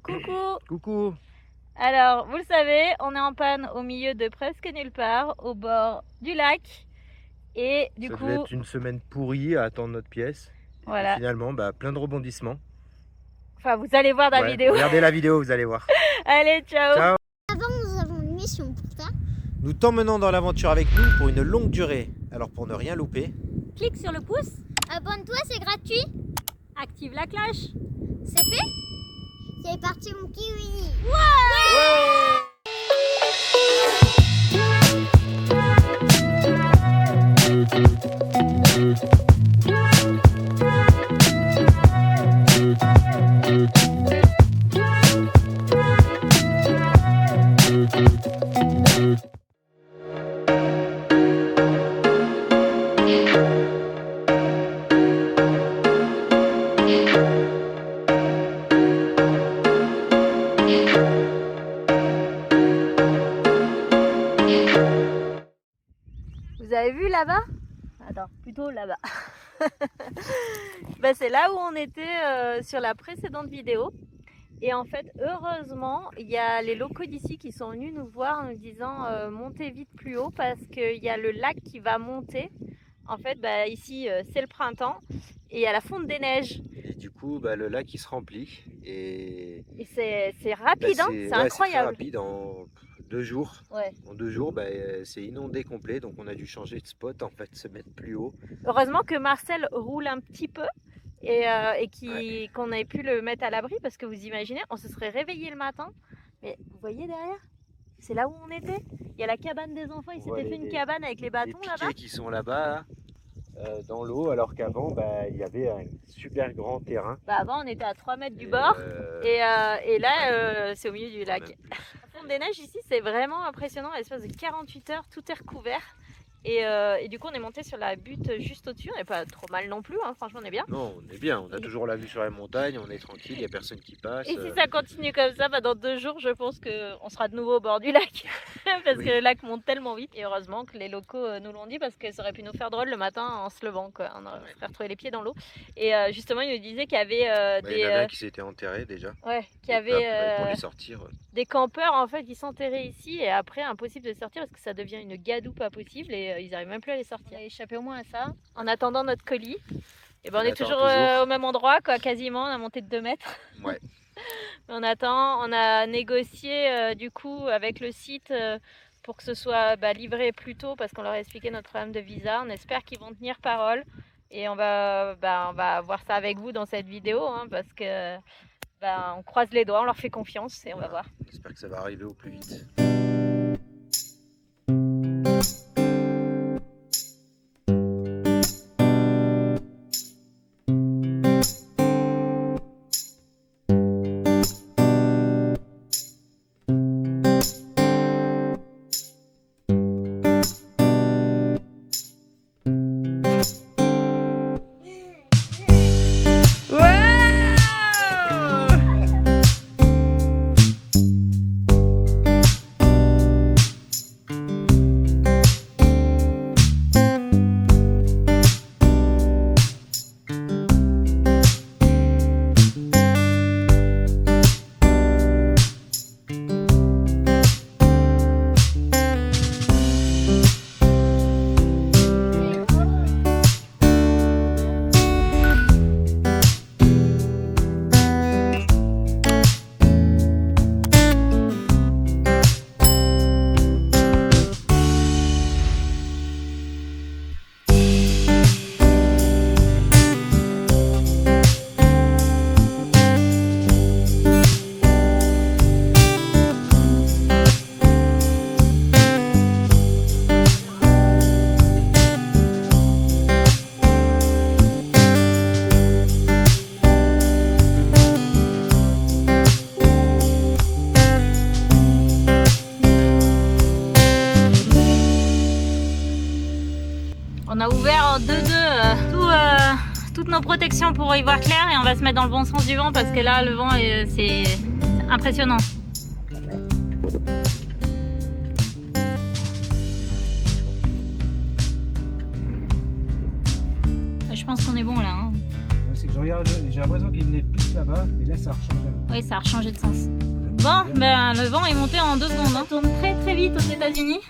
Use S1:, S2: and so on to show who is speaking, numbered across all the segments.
S1: Coucou.
S2: Coucou.
S1: Alors, vous le savez, on est en panne au milieu de presque nulle part, au bord du lac. Et du
S2: Ça
S1: coup,
S2: devait être une semaine pourrie à attendre notre pièce.
S1: voilà.
S2: Et finalement, plein de rebondissements.
S1: Enfin, vous allez voir dans la vidéo.
S2: Regardez la vidéo, vous allez voir.
S1: Allez, ciao.
S2: Ciao.
S3: Avant, nous avons une mission pour ça.
S2: Nous t'emmenons dans l'aventure avec nous pour une longue durée. Alors pour ne rien louper,
S1: Clique sur le pouce,
S3: Abonne-toi, c'est gratuit.
S1: active la cloche.
S3: C'est fait. C'est parti, mon kiwi.
S1: Vous avez vu là-bas? Attends, plutôt là-bas. C'est là où on était sur la précédente vidéo. Et en fait, heureusement, il y a les locaux d'ici qui sont venus nous voir en nous disant montez vite plus haut parce qu'il y a le lac qui va monter. En fait, ici, c'est le printemps et il y a la fonte des neiges.
S2: et du coup, le lac il se remplit. Et
S1: C'est rapide, hein, c'est incroyable.
S2: C'est très rapide en 2 jours.
S1: Ouais.
S2: En 2 jours, c'est inondé complet. Donc on a dû changer de spot, en fait, se mettre plus haut.
S1: Heureusement que Marcel roule un petit peu et qu'on ait pu le mettre à l'abri parce que vous imaginez, on se serait réveillé le matin. Mais vous voyez derrière, c'est là où on était. Il y a la cabane des enfants, ils s'étaient fait une cabane avec les bâtons
S2: Les
S1: là-bas.
S2: piquets qui sont là-bas, dans l'eau, alors qu'avant, il y avait un super grand terrain.
S1: Avant, on était à 3 mètres du bord et là, c'est au milieu du lac. La fonte des neiges ici, c'est vraiment impressionnant. À l'espace de 48 heures, tout est recouvert. Et du coup, on est monté sur la butte juste au-dessus. On n'est pas trop mal non plus, hein. Franchement, on est bien.
S2: Non, on est bien, on a toujours la vue sur la montagne, on est tranquille, il n'y a personne qui passe.
S1: Et si ça continue comme ça, dans 2 jours, je pense qu'on sera de nouveau au bord du lac. Parce que le lac monte tellement vite. Et heureusement que les locaux nous l'ont dit parce que ça aurait pu nous faire drôle le matin en se levant, quoi. On aurait pu retrouver les pieds dans l'eau. Et justement, il nous disait qu'il y avait
S2: Il y en a un qui s'était enterré déjà.
S1: Ouais, qu'il y avait
S2: pour les sortir.
S1: des campeurs en fait qui s'enterraient ici et après impossible de sortir parce que ça devient une gadoue pas possible et ils n'arrivent même plus à les sortir. On a échappé au moins à ça. En attendant notre colis, et on est toujours au même endroit, quoi, quasiment. On a monté de 2 mètres.
S2: Ouais.
S1: On attend, on a négocié du coup avec le site pour que ce soit livré plus tôt parce qu'on leur a expliqué notre problème de visa. On espère qu'ils vont tenir parole et on va voir ça avec vous dans cette vidéo hein, parce que on croise les doigts, on leur fait confiance et on va voir.
S2: J'espère que ça va arriver au plus vite.
S1: On a ouvert en 2-2 toutes nos protections pour y voir clair et on va se mettre dans le bon sens du vent parce que là le vent c'est impressionnant. Je pense qu'on est bon là. Hein.
S2: C'est que je regarde, j'ai l'impression qu'il venait plus là-bas, et là ça a rechangé.
S1: Oui, ça a changé de sens. Bon, ben, le vent est monté en 2 secondes. On tourne très très vite aux États-Unis.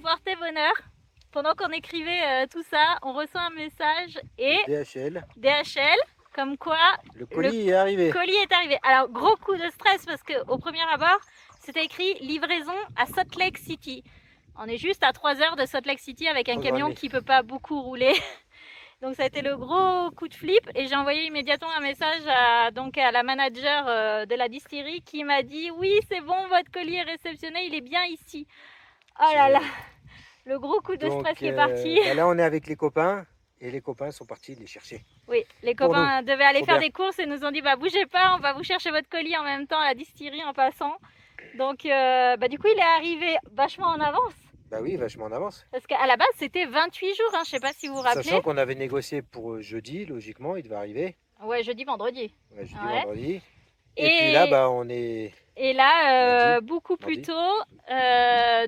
S1: Portait bonheur. Pendant qu'on écrivait tout ça, on reçoit un message et DHL, comme quoi
S2: le colis est arrivé.
S1: Colis est arrivé. Alors gros coup de stress parce qu'au premier abord, c'était écrit livraison à Salt Lake City. On est juste à 3 heures de Salt Lake City avec un camion qui peut pas beaucoup rouler. Donc ça a été le gros coup de flip et j'ai envoyé immédiatement un message à la manager de la distillerie qui m'a dit oui c'est bon, votre colis est réceptionné, il est bien ici. Oh là là, le gros coup de stress qui est parti.
S2: Là on est avec les copains et les copains sont partis les chercher.
S1: Oui, les copains devaient aller faire des courses et nous ont dit bah bougez pas, on va vous chercher votre colis en même temps à la distillerie en passant. Donc du coup il est arrivé vachement en avance.
S2: Bah oui, vachement en avance.
S1: Parce qu'à la base c'était 28 jours, hein, je sais pas si vous vous rappelez.
S2: Sachant qu'on avait négocié pour jeudi, logiquement il devait arriver.
S1: Ouais, jeudi, vendredi.
S2: Ouais, jeudi, vendredi. Et puis là bah on est...
S1: Et là, beaucoup plus tôt,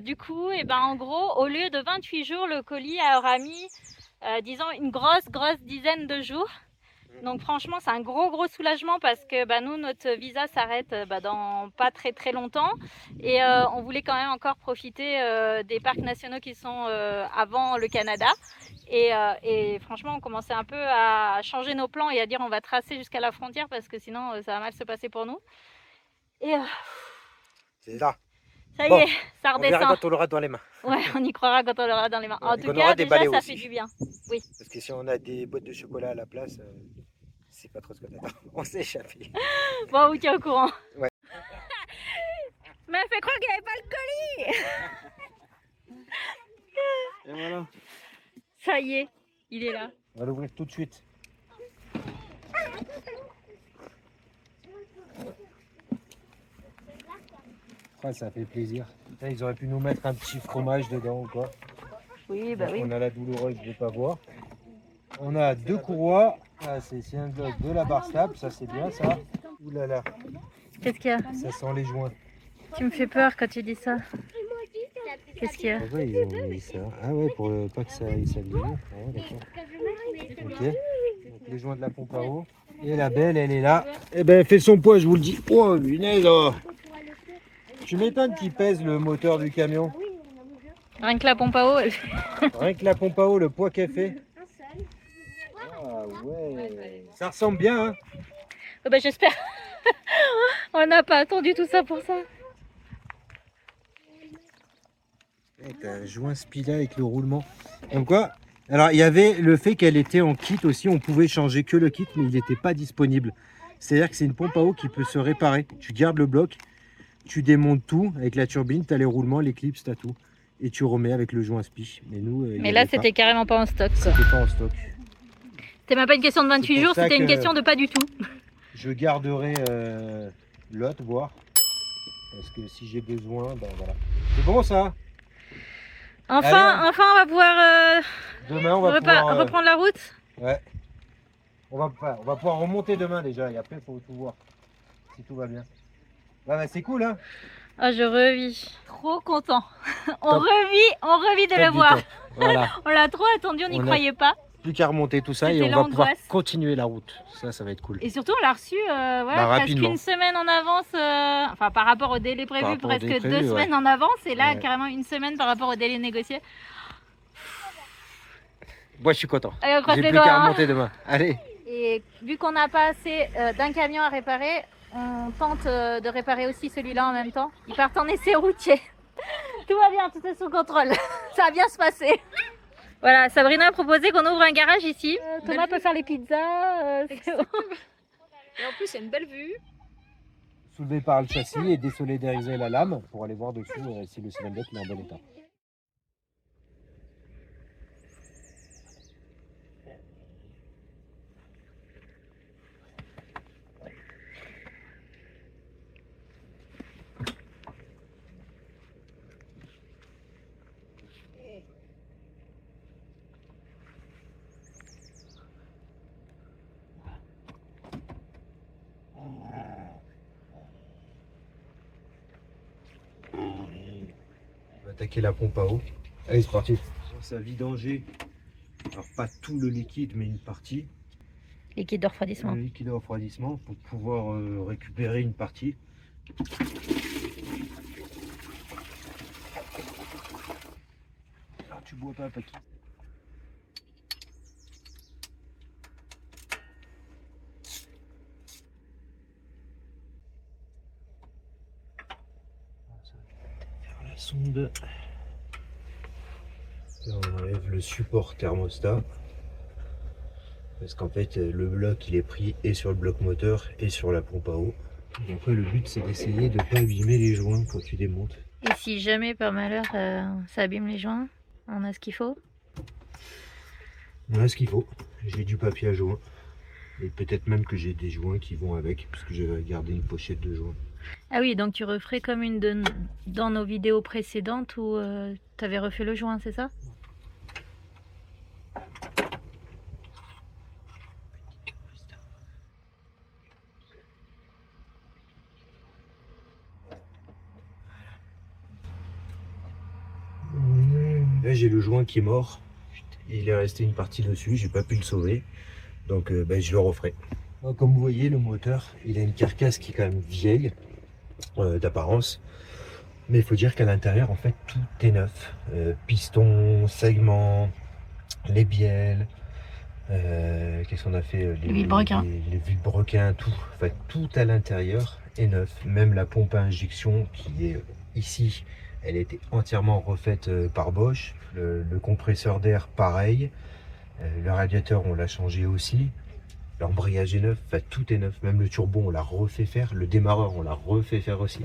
S1: du coup, en gros, au lieu de 28 jours, le colis aura mis, disons, une grosse dizaine de jours. Donc franchement, c'est un gros soulagement parce que nous, notre visa s'arrête dans pas très longtemps. Et on voulait quand même encore profiter des parcs nationaux qui sont avant le Canada. Et franchement, on commençait un peu à changer nos plans et à dire on va tracer jusqu'à la frontière parce que sinon, ça va mal se passer pour nous. Et
S2: c'est ça.
S1: Ça y est, ça redescend.
S2: On verra quand on l'aura dans les mains.
S1: Ouais, on y croira quand on l'aura dans les mains. En tout cas, déjà, ça fait du bien. Oui.
S2: Parce que si on a des boîtes de chocolat à la place, c'est pas trop ce qu'on attend. On s'est échappé.
S1: Bon, on vous tient au courant.
S2: Ouais.
S1: Mais elle fait croire qu'il n'y avait pas le colis.
S2: Et voilà.
S1: Ça y est, il est là.
S2: On va l'ouvrir tout de suite. Ah, ça fait plaisir. Ils auraient pu nous mettre un petit fromage dedans ou quoi.
S1: Oui, bah oui.
S2: On a la douloureuse de ne pas voir. On a 2 courroies. Ah, c'est un bloc de la barre stable, ça c'est bien ça. Ouh là là.
S1: Qu'est-ce qu'il y a?
S2: Ça sent les joints.
S1: Tu me fais peur quand tu dis ça. Qu'est-ce qu'il y a?
S2: Ah ouais, ils ont mis ça. Ah ouais, pour pas que ça s'abîme. Ah ouais, d'accord. Ok. Donc les joints de la pompe à eau. Et la belle, elle est là. Eh ben, elle fait son poids, je vous le dis. Oh, punaise, oh. Tu m'étonnes qu'il pèse le moteur du camion.
S1: Rien que la pompe à eau, elle...
S2: Rien que la pompe à eau, le poids qu'elle fait. Ah ouais. Ça ressemble bien, hein.
S1: Oh bah j'espère. On n'a pas attendu tout ça pour ça.
S2: T'as un joint Spila avec le roulement. Comme quoi, alors il y avait le fait qu'elle était en kit aussi. On pouvait changer que le kit, mais il n'était pas disponible. C'est-à-dire que c'est une pompe à eau qui peut se réparer. Tu gardes le bloc. Tu démontes tout avec la turbine, tu as les roulements, les clips, tu as tout. Et tu remets avec le joint spi. Mais nous,
S1: mais là, c'était carrément pas en stock.
S2: C'était pas en stock.
S1: C'était même pas une question de 28 jours, c'était une question de pas du tout.
S2: Je garderai l'autre, voir. Parce que si j'ai besoin, ben voilà. C'est bon ça?
S1: Enfin, on va pouvoir
S2: demain, on va pouvoir
S1: reprendre la route.
S2: Ouais. On va pouvoir remonter demain déjà. Et après, il faut tout voir. Si tout va bien. Ouais, bah, c'est cool, hein.
S1: Ah, je revis. Trop content. On revit de le voir.
S2: Voilà.
S1: On l'a trop attendu, on n'y croyait pas.
S2: Plus qu'à remonter tout ça et
S1: C'était
S2: on va pouvoir
S1: l'angoisse.
S2: continuer la route. Ça va être cool.
S1: Et surtout, on l'a reçu voilà, presque
S2: rapidement.
S1: une semaine en avance, enfin par rapport au délai prévu,
S2: rapport au
S1: presque
S2: délai prévu,
S1: 2 semaines en avance, et là
S2: Ouais.
S1: carrément une semaine par rapport au délai négocié.
S2: Moi, je suis content.
S1: Allez, on croise
S2: J'ai
S1: les
S2: plus
S1: doigts,
S2: qu'à
S1: hein.
S2: remonter demain. Allez.
S1: Et vu qu'on n'a pas assez d'un camion à réparer, on tente de réparer aussi celui-là en même temps. Ils partent en essai routier. Tout va bien, tout est sous contrôle. Ça va bien se passer. Voilà, Sabrina a proposé qu'on ouvre un garage ici. Thomas peut faire les pizzas. C'est bon.
S4: Et en plus, il y a une belle vue.
S2: Soulever par le châssis et désolidariser la lame pour aller voir dessus si le cylindre est en bon état. On va attaquer la pompe à eau. Allez, c'est parti. Ça vidanger, alors pas tout le liquide, mais une partie.
S1: Liquide de refroidissement.
S2: Le liquide de refroidissement pour pouvoir récupérer une partie. Alors, tu bois pas, Paki. Faire la sonde. Là, on enlève le support thermostat. Parce qu'en fait, le bloc il est pris et sur le bloc moteur et sur la pompe à eau. Et après, le but c'est d'essayer de ne pas abîmer les joints quand tu démontes.
S1: Et si jamais par malheur ça abîme les joints, on a ce qu'il faut.
S2: On a ce qu'il faut. J'ai du papier à joint. Et peut-être même que j'ai des joints qui vont avec, parce que j'avais gardé une pochette de joints.
S1: Ah oui, donc tu referais comme une de dans nos vidéos précédentes où tu avais refait le joint, c'est ça?
S2: Là j'ai le joint qui est mort. Il est resté une partie dessus, j'ai pas pu le sauver. Donc je le referai. Comme vous voyez, le moteur, il a une carcasse qui est quand même vieille d'apparence. Mais il faut dire qu'à l'intérieur, en fait, tout est neuf. Piston, segments, les bielles. Qu'est-ce qu'on a fait?
S1: Les vilebrequins.
S2: Les vilebrequins, tout. En fait, tout à l'intérieur est neuf. Même la pompe à injection qui est ici, elle a été entièrement refaite par Bosch. Le compresseur d'air, pareil. Le radiateur, on l'a changé aussi. L'embrayage est neuf. Enfin, tout est neuf. Même le turbo, on l'a refait faire. Le démarreur, on l'a refait faire aussi.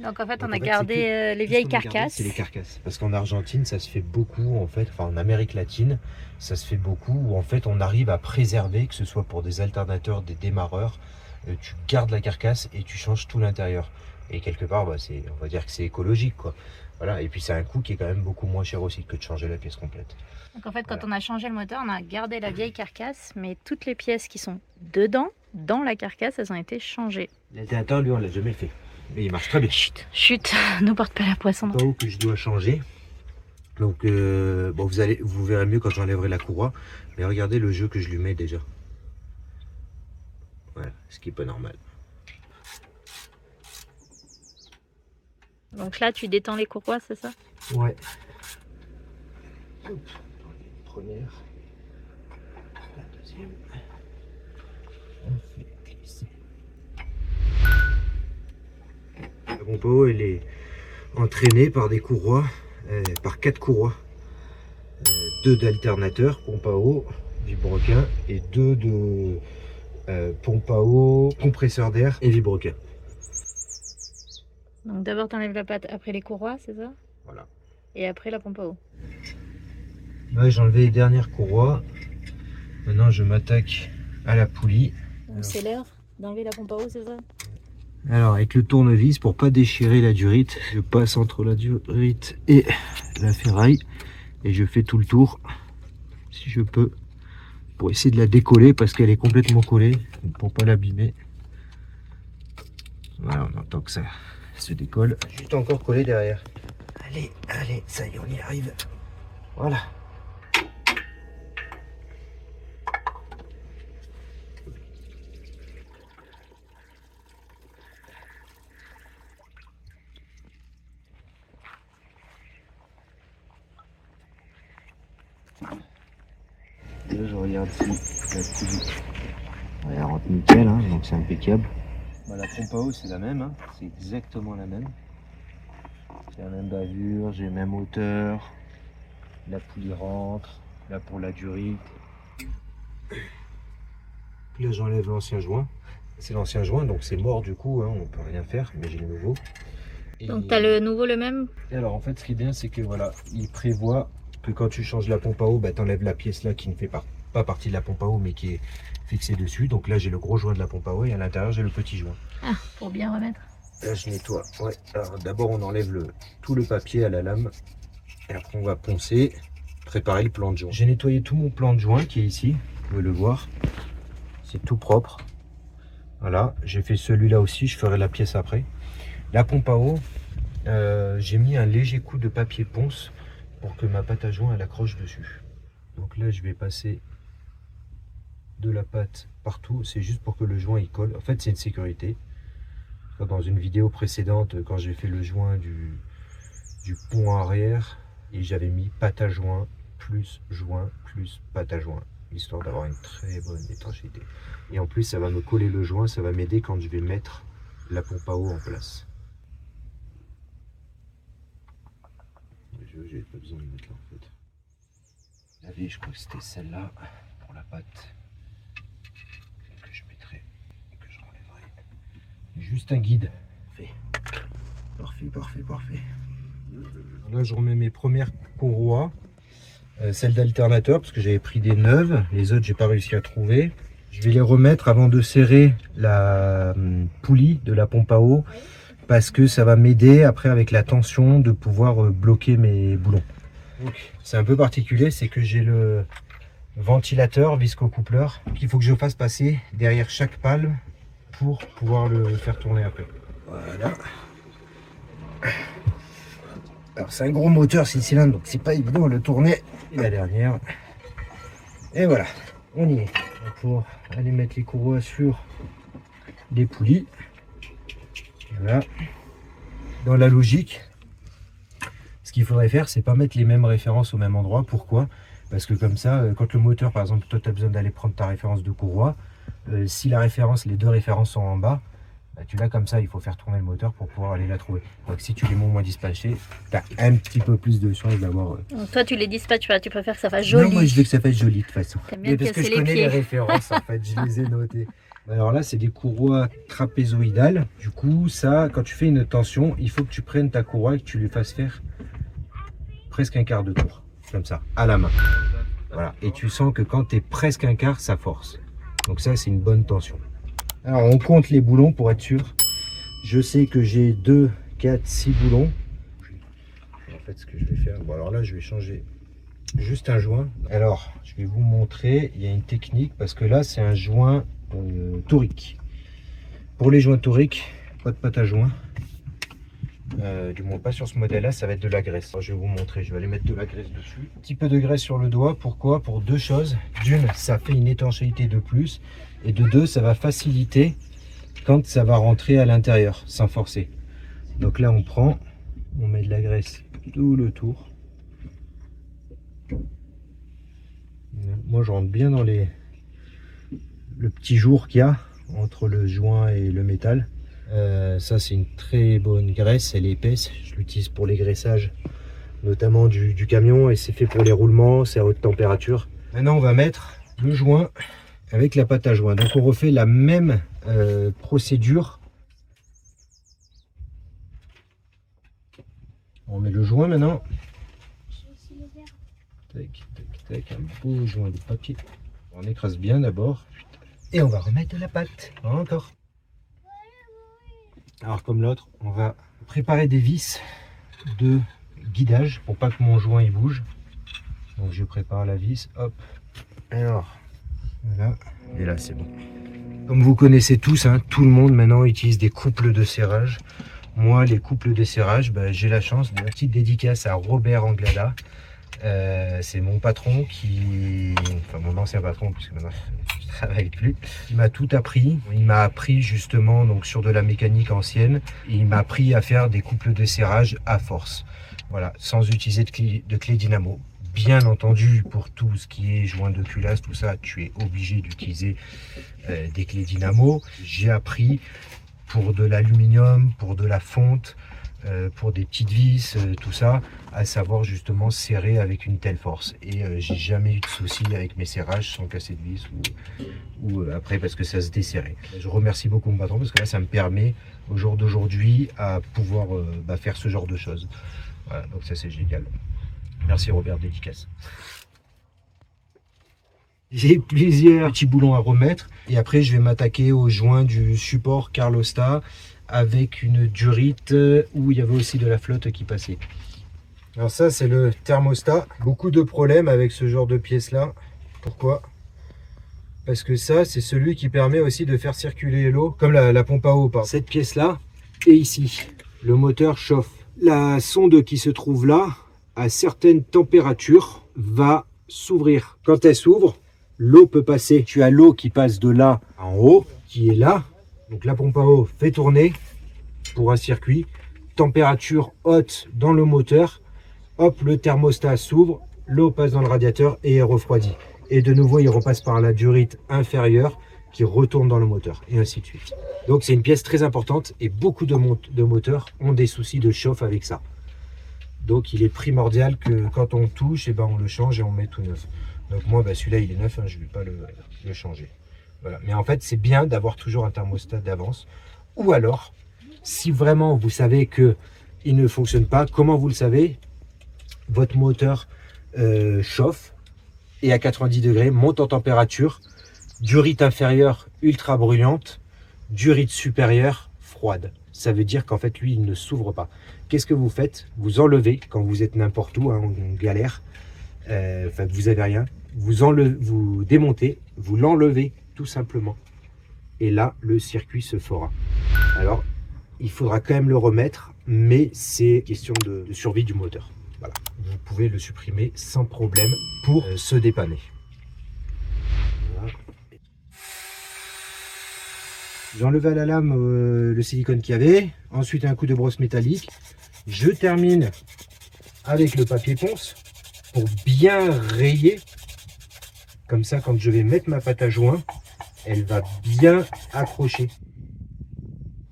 S1: Donc en fait,
S2: Donc,
S1: on a gardé les vieilles carcasses.
S2: C'est les carcasses. Parce qu'en Argentine, ça se fait beaucoup, en fait, enfin en Amérique latine, ça se fait beaucoup où en fait on arrive à préserver, que ce soit pour des alternateurs, des démarreurs, tu gardes la carcasse et tu changes tout l'intérieur. Et quelque part, bah, on va dire que c'est écologique, quoi. Voilà. Et puis c'est un coût qui est quand même beaucoup moins cher aussi que de changer la pièce complète.
S1: Donc en fait, quand on a changé le moteur, on a gardé la vieille carcasse, mais toutes les pièces qui sont dedans, dans la carcasse, elles ont été changées.
S2: L'alternateur, lui, on l'a jamais fait. Mais il marche très bien.
S1: Chut, chut, ne porte pas la poisson.
S2: Pas où que je dois changer. Donc bon, vous verrez mieux quand j'enlèverai la courroie. Mais regardez le jeu que je lui mets déjà. Voilà, ce qui est pas normal.
S1: Donc là, tu détends les courroies, c'est ça?
S2: Ouais. Hop, première. La deuxième. On fait glisser. La pompe à eau, elle est entraînée par des courroies, par 4 courroies. 2 d'alternateurs, pompe à eau, vilebrequin, et 2 de pompe à eau, compresseur d'air et vilebrequin.
S1: Donc d'abord, tu enlèves la pâte, après les courroies, c'est ça?
S2: Voilà.
S1: Et après la pompe à eau.
S2: Là, j'ai enlevé les dernières courroies. Maintenant, je m'attaque à la poulie.
S1: Donc c'est l'heure d'enlever la pompe à eau, c'est ça?
S2: Alors, avec le tournevis, pour pas déchirer la durite, je passe entre la durite et la ferraille et je fais tout le tour, si je peux, pour essayer de la décoller parce qu'elle est complètement collée, pour pas l'abîmer. Voilà, on entend que ça se décolle. Juste encore collé derrière. Allez, allez, ça y est, on y arrive. Voilà. Là, je regarde si la poulie, elle rentre nickel, hein, donc c'est impeccable. Bah, la pompe à eau, c'est la même, hein, c'est exactement la même. J'ai la même bavure, j'ai la même hauteur. La poulie rentre, là pour la durite. Là, j'enlève l'ancien joint. C'est l'ancien joint, donc c'est mort du coup, hein, on peut rien faire, mais j'ai le nouveau. Et
S1: Donc tu as le nouveau, le même?
S2: et alors en fait, ce qui est bien, c'est que voilà, il prévoit que quand tu changes la pompe à eau, bah, tu enlèves la pièce là qui ne fait pas partie de la pompe à eau, mais qui est fixée dessus. Donc là, j'ai le gros joint de la pompe à eau et à l'intérieur, j'ai le petit joint.
S1: Ah, pour bien remettre.
S2: Là, je nettoie. Ouais. Alors d'abord, on enlève tout le papier à la lame. Et après, on va poncer, préparer le plan de joint. J'ai nettoyé tout mon plan de joint qui est ici. Vous pouvez le voir. C'est tout propre. Voilà. J'ai fait celui-là aussi. Je ferai la pièce après. La pompe à eau, j'ai mis un léger coup de papier ponce pour que ma pâte à joint elle accroche dessus. Donc là, je vais passer de la pâte partout. C'est juste pour que le joint il colle. En fait, c'est une sécurité. Dans une vidéo précédente, quand j'ai fait le joint du pont arrière, et j'avais mis pâte à joint plus pâte à joint, histoire d'avoir une très bonne étanchéité. Et en plus, ça va me coller le joint, ça va m'aider quand je vais mettre la pompe à eau en place. J'ai pas besoin de mettre là en fait. La vie, je crois que c'était celle-là pour la pâte que je mettrai, que je renlèverai. Juste un guide. Parfait. Là, je remets mes premières courroies, celles d'alternateur, parce que j'avais pris des neuves. Les autres, j'ai pas réussi à trouver. Je vais les remettre avant de serrer la poulie de la pompe à eau, parce que ça va m'aider après avec la tension de pouvoir bloquer mes boulons. C'est un peu particulier, c'est que j'ai le ventilateur visco-coupleur qu'il faut que je fasse passer derrière chaque pale pour pouvoir le faire tourner après. Voilà. Alors c'est un gros moteur 6 cylindres, donc c'est pas évident de le tourner. Et la dernière. Et voilà, on y est. On va pouvoir aller mettre les courroies sur les poulies. Voilà. Dans la logique, ce qu'il faudrait faire, c'est pas mettre les mêmes références au même endroit. Pourquoi? Parce que comme ça, quand le moteur, par exemple, toi tu as besoin d'aller prendre ta référence de courroie, si la référence, les deux références sont en bas, bah, tu l'as comme ça, il faut faire tourner le moteur pour pouvoir aller la trouver. Donc si tu les mets au moins dispatchés, tu as un petit peu plus de chance d'avoir...
S1: Donc toi tu les dispatches pas, tu préfères que ça fasse joli.
S2: Non, moi je veux que ça fasse joli de toute façon.
S1: Bien
S2: parce que je
S1: les
S2: connais
S1: pieds.
S2: les références en fait, je les ai notées. Alors là, c'est des courroies trapézoïdales. Du coup, ça, quand tu fais une tension, il faut que tu prennes ta courroie et que tu lui fasses faire presque un quart de tour. Comme ça, à la main. Voilà. Et tu sens que quand tu es presque un quart, ça force. Donc ça, c'est une bonne tension. Alors, on compte les boulons pour être sûr. Je sais que j'ai 2, 4, 6 boulons. En fait, ce que je vais faire... Bon, alors là, je vais changer juste un joint. Alors, je vais vous montrer. Il y a une technique parce que là, c'est un joint torique. Pour les joints toriques, pas de pâte à joint. Du moins pas sur ce modèle là, ça va être de la graisse. Alors, je vais vous montrer, je vais aller mettre de la graisse dessus. Un petit peu de graisse sur le doigt, pourquoi? Pour deux choses. D'une, ça fait une étanchéité de plus, et de deux, ça va faciliter quand ça va rentrer à l'intérieur sans forcer. Donc là on prend, on met de la graisse tout le tour. Moi je rentre bien dans le petit jour qu'il y a entre le joint et le métal. Ça c'est une très bonne graisse, elle est épaisse, je l'utilise pour les graissages notamment du camion, et c'est fait pour les roulements, c'est à haute température. Maintenant on va mettre le joint avec la pâte à joint, donc on refait la même procédure. On met le joint maintenant. Tac, tac, tac, un beau joint de papier. On écrase bien d'abord et on va remettre de la pâte. Encore. Alors comme l'autre, on va préparer des vis de guidage pour pas que mon joint il bouge. Donc je prépare la vis, hop. Alors voilà, et là c'est bon. Comme vous connaissez tous, hein, tout le monde maintenant utilise des couples de serrage. Moi, les couples de serrage, j'ai la chance de la petite dédicace à Robert Anglada. C'est mon patron enfin mon ancien patron, puisque maintenant je ne travaille plus. Il m'a tout appris. Il m'a appris justement donc sur de la mécanique ancienne. Et il m'a appris à faire des couples de serrage à force. Voilà, sans utiliser de clé dynamo. Bien entendu, pour tout ce qui est joint de culasse, tout ça, tu es obligé d'utiliser des clés dynamo. J'ai appris pour de l'aluminium, pour de la fonte, pour des petites vis, tout ça, à savoir justement serrer avec une telle force. Et j'ai jamais eu de soucis avec mes serrages sans casser de vis ou après parce que ça se desserrait. Je remercie beaucoup mon patron parce que là ça me permet au jour d'aujourd'hui à pouvoir faire ce genre de choses. Voilà, donc ça c'est génial. Merci Robert, dédicace. J'ai plusieurs petits boulons à remettre et après je vais m'attaquer aux joints du support Carlosta avec une durite où il y avait aussi de la flotte qui passait. Alors ça c'est le thermostat. Beaucoup de problèmes avec ce genre de pièce là. Pourquoi? Parce que ça c'est celui qui permet aussi de faire circuler l'eau comme la pompe à eau. Cette pièce là et ici le moteur chauffe. La sonde qui se trouve là à certaines températures va s'ouvrir. Quand elle s'ouvre, l'eau peut passer. Tu as l'eau qui passe de là en haut, qui est là. Donc la pompe à eau fait tourner pour un circuit. Température haute dans le moteur. Hop, le thermostat s'ouvre, l'eau passe dans le radiateur et est refroidie. Et de nouveau, il repasse par la durite inférieure qui retourne dans le moteur et ainsi de suite. Donc c'est une pièce très importante et beaucoup de moteurs ont des soucis de chauffe avec ça. Donc il est primordial que quand on touche, on le change et on met tout neuf. Donc moi celui-là il est neuf, je ne vais pas le changer. Voilà. Mais en fait c'est bien d'avoir toujours un thermostat d'avance. Ou alors, si vraiment vous savez que il ne fonctionne pas, comment vous le savez? Votre moteur chauffe et à 90 degrés monte en température, durite inférieure ultra brûlante, durite supérieure froide. Ça veut dire qu'en fait lui il ne s'ouvre pas. Qu'est-ce que vous faites? Vous enlevez quand vous êtes n'importe où, en galère, vous avez rien, vous démontez, vous l'enlevez tout simplement. Et là, le circuit se fera. Alors, il faudra quand même le remettre, mais c'est question de survie du moteur. Voilà. Vous pouvez le supprimer sans problème pour se dépanner. Voilà. J'enlève à la lame le silicone qu'il y avait, ensuite un coup de brosse métallique. Je termine avec le papier ponce pour bien rayer. Comme ça, quand je vais mettre ma pâte à joint, elle va bien accrocher.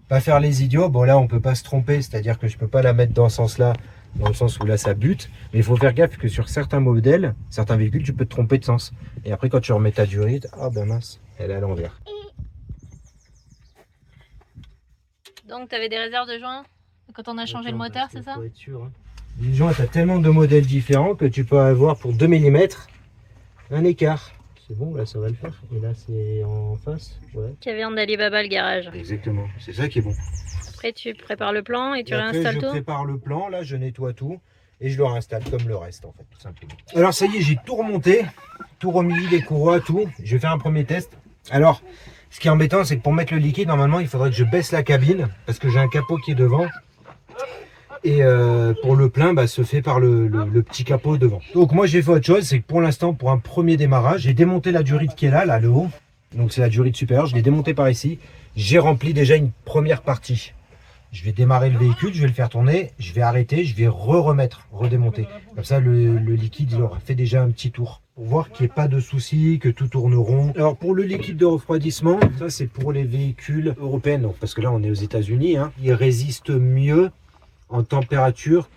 S2: Pas faire les idiots. Bon là, on peut pas se tromper, c'est-à-dire que je peux pas la mettre dans ce sens-là, dans le sens où là ça bute. Mais il faut faire gaffe que sur certains modèles, certains véhicules, tu peux te tromper de sens. Et après, quand tu remets ta durite, ah ben mince, elle est à l'envers.
S1: Donc tu avais des réserves de joints quand on a changé le moteur, c'est ça?
S2: Faut être sûr, hein. Les joints, tu as tellement de modèles différents que tu peux avoir pour 2 mm un écart. C'est bon, là ça va le faire. Et là c'est en face. Ouais.
S1: Caverne d'Alibaba le garage.
S2: Exactement, c'est ça qui est bon.
S1: Après tu prépares le plan et tu réinstalles
S2: après,
S1: tout.
S2: Je prépare le plan, là je nettoie tout et je le réinstalle comme le reste en fait, tout simplement. Alors ça y est, j'ai tout remonté, tout remis, les courroies, tout. Je vais faire un premier test. Alors, ce qui est embêtant, c'est que pour mettre le liquide, normalement il faudrait que je baisse la cabine parce que j'ai un capot qui est devant. Et pour le plein, se fait par le petit capot devant. Donc moi j'ai fait autre chose, c'est que pour l'instant, pour un premier démarrage, j'ai démonté la durite qui est là, le haut. Donc c'est la durite supérieure, je l'ai démonté par ici. J'ai rempli déjà une première partie. Je vais démarrer le véhicule, je vais le faire tourner, je vais arrêter, je vais redémonter. Comme ça le liquide il aura fait déjà un petit tour. Pour voir qu'il n'y ait pas de soucis, que tout tourne rond. Alors pour le liquide de refroidissement, ça c'est pour les véhicules européens. Donc, parce que là on est aux États-Unis, hein, il résiste mieux en température.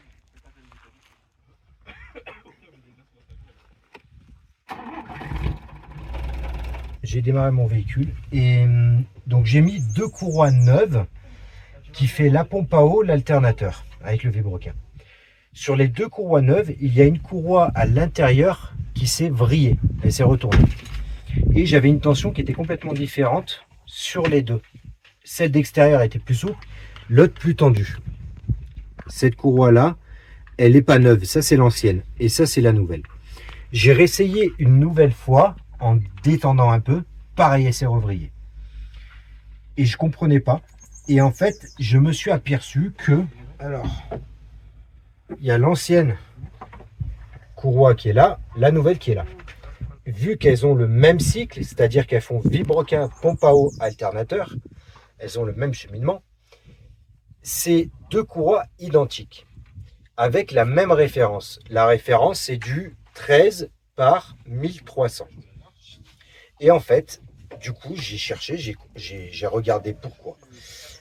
S2: J'ai démarré mon véhicule et donc j'ai mis 2 courroies neuves qui fait la pompe à eau, l'alternateur avec le vilebrequin. Sur les 2 courroies neuves, il y a une courroie à l'intérieur qui s'est vrillée, elle s'est retournée. Et j'avais une tension qui était complètement différente sur les deux. Celle d'extérieur était plus souple, l'autre plus tendue. Cette courroie là, elle n'est pas neuve, ça c'est l'ancienne et ça c'est la nouvelle. J'ai réessayé une nouvelle fois en détendant un peu, pareil elle s'est revrillée. Et je comprenais pas. Et en fait, je me suis aperçu que, alors, il y a l'ancienne courroie qui est là, la nouvelle qui est là. Vu qu'elles ont le même cycle, c'est-à-dire qu'elles font vilebrequin, pompe à eau, alternateur, elles ont le même cheminement. C'est 2 courroies identiques, avec la même référence. La référence, c'est du 13 par 1300. Et en fait, du coup, j'ai cherché, j'ai regardé pourquoi.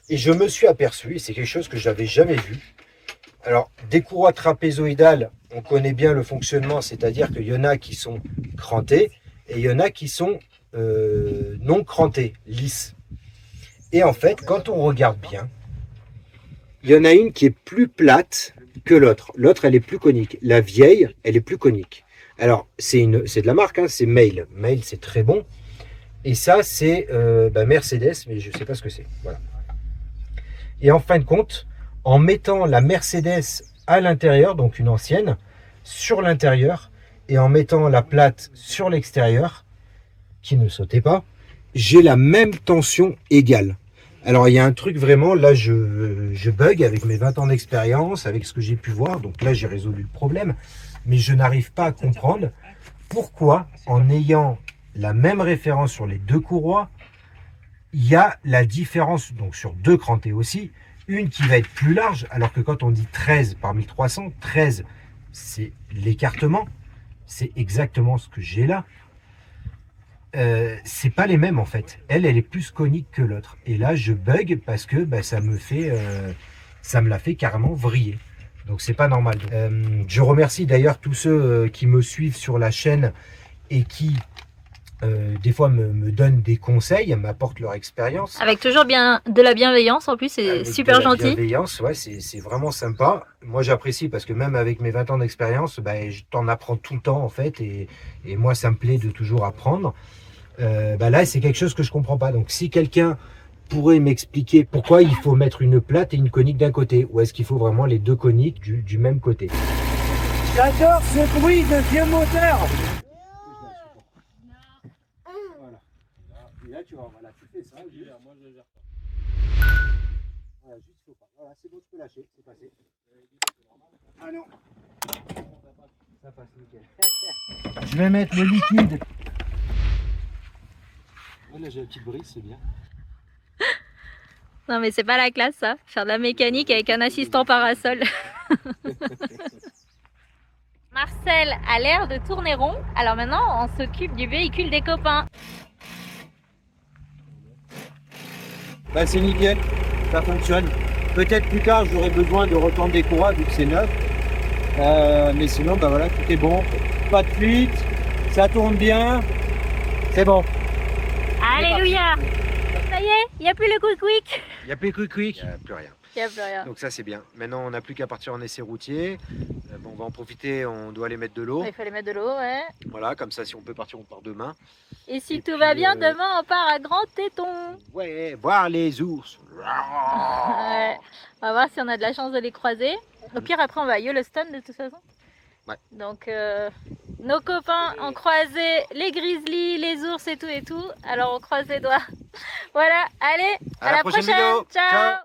S2: Et je me suis aperçu, et c'est quelque chose que je n'avais jamais vu. Alors, des courroies trapézoïdales, on connaît bien le fonctionnement, c'est-à-dire qu'il y en a qui sont crantées et il y en a qui sont non crantées, lisses. Et en fait, quand on regarde bien, il y en a une qui est plus plate que l'autre. L'autre, elle est plus conique. La vieille, elle est plus conique. Alors, c'est de la marque, hein, c'est Mail. Mail, c'est très bon. Et ça, c'est Mercedes, mais je ne sais pas ce que c'est. Voilà. Et en fin de compte, en mettant la Mercedes à l'intérieur, donc une ancienne, sur l'intérieur, et en mettant la plate sur l'extérieur, qui ne sautait pas, j'ai la même tension égale. Alors, il y a un truc vraiment, là, je bug avec mes 20 ans d'expérience, avec ce que j'ai pu voir. Donc là, j'ai résolu le problème. Mais je n'arrive pas à comprendre pourquoi, en ayant la même référence sur les deux courroies, il y a la différence, donc sur deux crantées aussi, une qui va être plus large, alors que quand on dit 13 par 1300, 13, c'est l'écartement. C'est exactement ce que j'ai là. C'est pas les mêmes en fait. Elle est plus conique que l'autre. Et là, je bug parce que ça me l'a fait carrément vriller. Donc c'est pas normal. Je remercie d'ailleurs tous ceux qui me suivent sur la chaîne et qui des fois me donnent des conseils, m'apportent leur expérience.
S1: Avec toujours bien de la bienveillance en plus, c'est super gentil.
S2: Bienveillance, ouais, c'est vraiment sympa. Moi j'apprécie parce que même avec mes 20 ans d'expérience, je t'en apprends tout le temps en fait. Et moi ça me plaît de toujours apprendre. Là c'est quelque chose que je comprends pas. Donc si quelqu'un pourrait m'expliquer pourquoi il faut mettre une plate et une conique d'un côté, ou est-ce qu'il faut vraiment les deux coniques du même côté? J'adore ce bruit de vieux moteur. Voilà. Et là tu vois, voilà, tu fais ça. Moi je gère pas. Voilà, juste faut pas. Voilà, c'est bon, tu peux lâcher, c'est passé. Ah non. Ça passe nickel. Je vais mettre le liquide. Là j'ai la petite brise, c'est bien.
S1: Non mais c'est pas la classe ça, faire de la mécanique avec un assistant parasol. Marcel a l'air de tourner rond, alors maintenant on s'occupe du véhicule des copains.
S2: C'est nickel, ça fonctionne. Peut-être plus tard j'aurai besoin de retendre des courroies vu que c'est neuf. Mais sinon voilà, tout est bon. Pas de fuite, ça tourne bien, c'est bon.
S1: Alléluia! Ça y est, il n'y a plus le quick-quick.
S2: Il n'y a plus le quick-quick. Il n'y a plus rien.
S1: Il n'y a plus rien.
S2: Donc ça c'est bien. Maintenant on n'a plus qu'à partir en essai routier. On va en profiter, on doit aller mettre de l'eau.
S1: Il fallait mettre de l'eau, ouais.
S2: Voilà, comme ça si on peut partir, on part demain.
S1: Et si tout va bien, demain on part à Grand Téton.
S2: Ouais, voir les ours.
S1: Ouais. On va voir si on a de la chance de les croiser. Au pire après on va à Yellowstone de toute façon.
S2: Ouais.
S1: Donc nos copains ont croisé les grizzlies, les ours et tout. Alors on croise les doigts. Voilà, allez, à la prochaine.
S2: Vidéo.
S1: Ciao.